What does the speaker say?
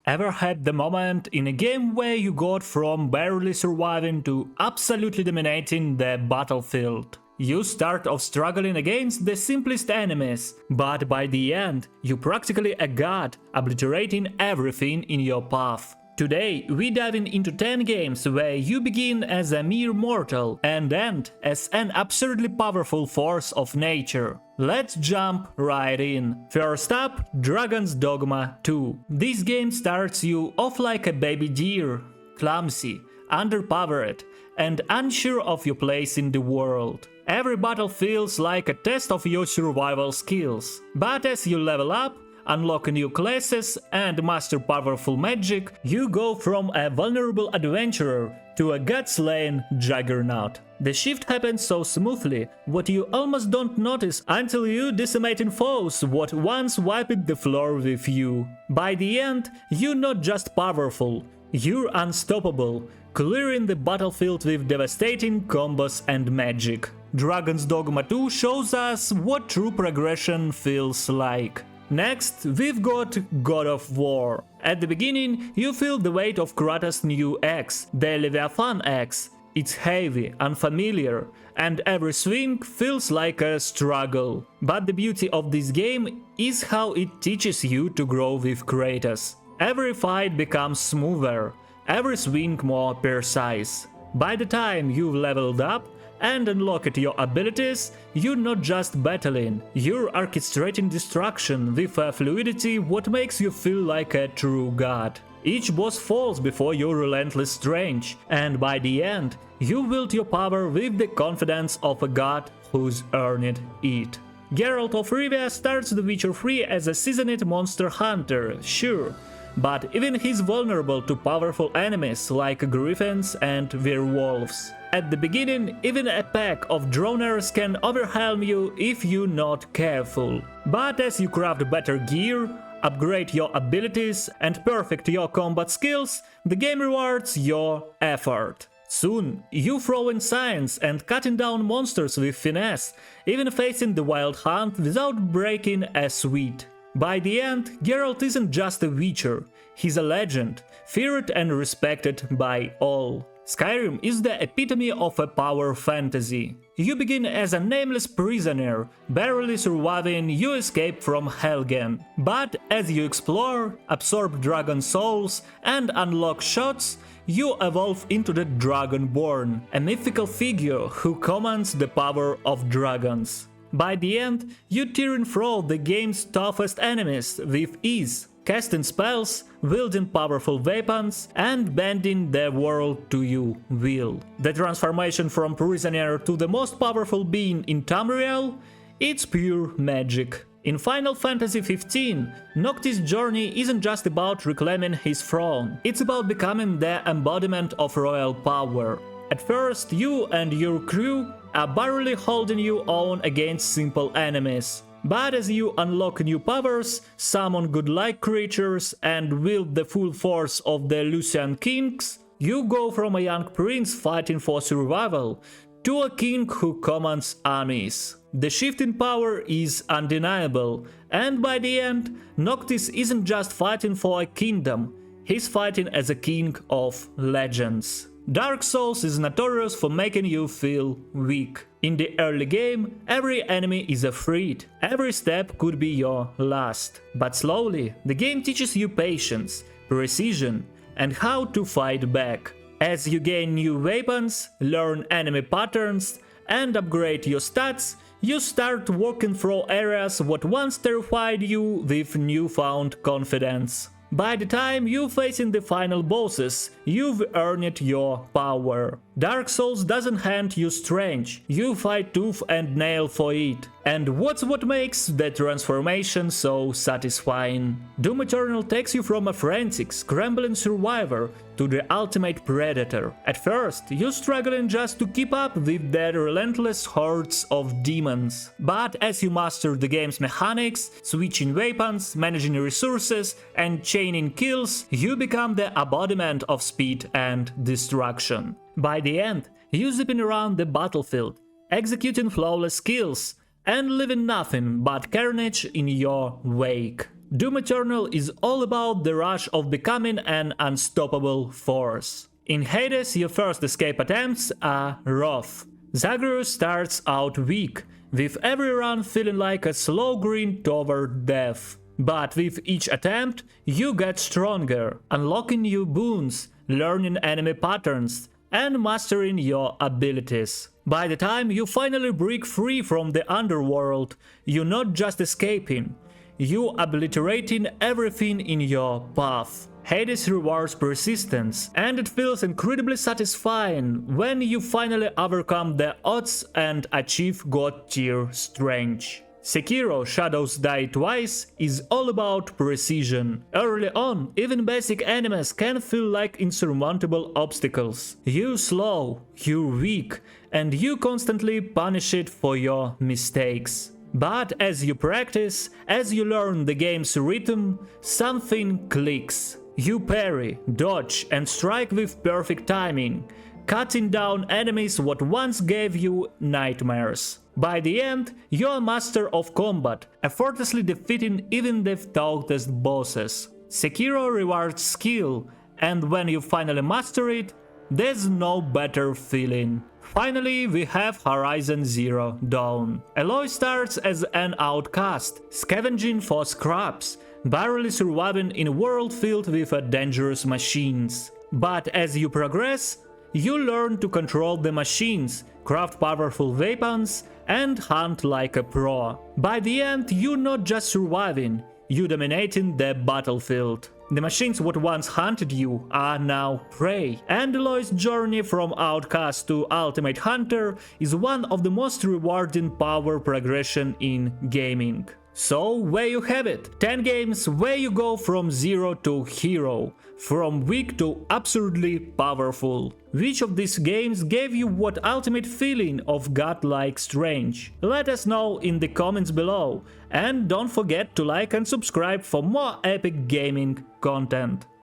Ever had the moment in a game where you got from barely surviving to absolutely dominating the battlefield? You start off struggling against the simplest enemies, but by the end, you're practically a god, obliterating everything in your path. Today, we diving into 10 games where you begin as a mere mortal and end as an absurdly powerful force of nature. Let's jump right in. First up, Dragon's Dogma 2. This game starts you off like a baby deer, clumsy, underpowered, and unsure of your place in the world. Every battle feels like a test of your survival skills, but as you level up, unlock new classes and master powerful magic, you go from a vulnerable adventurer to a god-slaying juggernaut. The shift happens so smoothly, what you almost don't notice until you decimating foes what once wiped the floor with you. By the end, you're not just powerful, you're unstoppable, clearing the battlefield with devastating combos and magic. Dragon's Dogma 2 shows us what true progression feels like. Next, we've got God of War. At the beginning, you feel the weight of Kratos' new axe, the Leviathan axe. It's heavy, unfamiliar, and every swing feels like a struggle. But the beauty of this game is how it teaches you to grow with Kratos. Every fight becomes smoother, every swing more precise. By the time you've leveled up and unlocked your abilities, you're not just battling, you're orchestrating destruction with a fluidity what makes you feel like a true god. Each boss falls before your relentless strength, and by the end, you wield your power with the confidence of a god who's earned it. Geralt of Rivia starts The Witcher 3 as a seasoned monster hunter, sure, but even he's vulnerable to powerful enemies like griffins and werewolves. At the beginning, even a pack of droners can overwhelm you if you're not careful. But as you craft better gear, upgrade your abilities and perfect your combat skills, the game rewards your effort. Soon, you throw in science and cutting down monsters with finesse, even facing the wild hunt without breaking a sweat. By the end, Geralt isn't just a Witcher, he's a legend, feared and respected by all. Skyrim is the epitome of a power fantasy. You begin as a nameless prisoner, barely surviving, you escape from Helgen. But as you explore, absorb dragon souls and unlock shots, you evolve into the Dragonborn, a mythical figure who commands the power of dragons. By the end, you tear through the game's toughest enemies with ease, casting spells, wielding powerful weapons, and bending the world to your will. The transformation from prisoner to the most powerful being in Tamriel? It's pure magic. In Final Fantasy XV, Noctis' journey isn't just about reclaiming his throne, it's about becoming the embodiment of royal power. At first, you and your crew are barely holding your own against simple enemies. But as you unlock new powers, summon godlike creatures, and wield the full force of the Lucian Kings, you go from a young prince fighting for survival to a king who commands armies. The shift in power is undeniable, and by the end, Noctis isn't just fighting for a kingdom, he's fighting as a king of legends. Dark Souls is notorious for making you feel weak. In the early game, every enemy is a threat, every step could be your last. But slowly, the game teaches you patience, precision, and how to fight back. As you gain new weapons, learn enemy patterns, and upgrade your stats, you start walking through areas what once terrified you with newfound confidence. By the time you're facing the final bosses, you've earned your power. Dark Souls doesn't hand you strength, you fight tooth and nail for it. And what's what makes the transformation so satisfying? Doom Eternal takes you from a frantic, scrambling survivor to the ultimate predator. At first, you're struggling just to keep up with the relentless hordes of demons. But as you master the game's mechanics, switching weapons, managing resources, and chaining kills, you become the embodiment of speed and destruction. By the end, you're zipping around the battlefield, executing flawless kills, and leaving nothing but carnage in your wake. Doom Eternal is all about the rush of becoming an unstoppable force. In Hades, your first escape attempts are rough. Zagreus starts out weak, with every run feeling like a slow grind toward death. But with each attempt, you get stronger, unlocking new boons, learning enemy patterns, and mastering your abilities. By the time you finally break free from the underworld, you're not just escaping, you're obliterating everything in your path. Hades rewards persistence, and it feels incredibly satisfying when you finally overcome the odds and achieve God-tier strength. Sekiro Shadows Die Twice is all about precision. Early on, even basic enemies can feel like insurmountable obstacles. You're slow, you're weak, and you constantly punish it for your mistakes. But as you practice, as you learn the game's rhythm, something clicks. You parry, dodge, and strike with perfect timing, cutting down enemies what once gave you nightmares. By the end, you're a master of combat, effortlessly defeating even the toughest bosses. Sekiro rewards skill, and when you finally master it, there's no better feeling. Finally, we have Horizon Zero Dawn. Aloy starts as an outcast, scavenging for scraps, barely surviving in a world filled with dangerous machines. But as you progress, you learn to control the machines, craft powerful weapons, and hunt like a pro. By the end, you're not just surviving, you're dominating the battlefield. The machines what once hunted you are now prey, and Aloy's journey from outcast to ultimate hunter is one of the most rewarding power progression in gaming. So there you have it, 10 games where you go from zero to hero, from weak to absurdly powerful. Which of these games gave you what ultimate feeling of godlike strength? Let us know in the comments below, and don't forget to like and subscribe for more epic gaming content.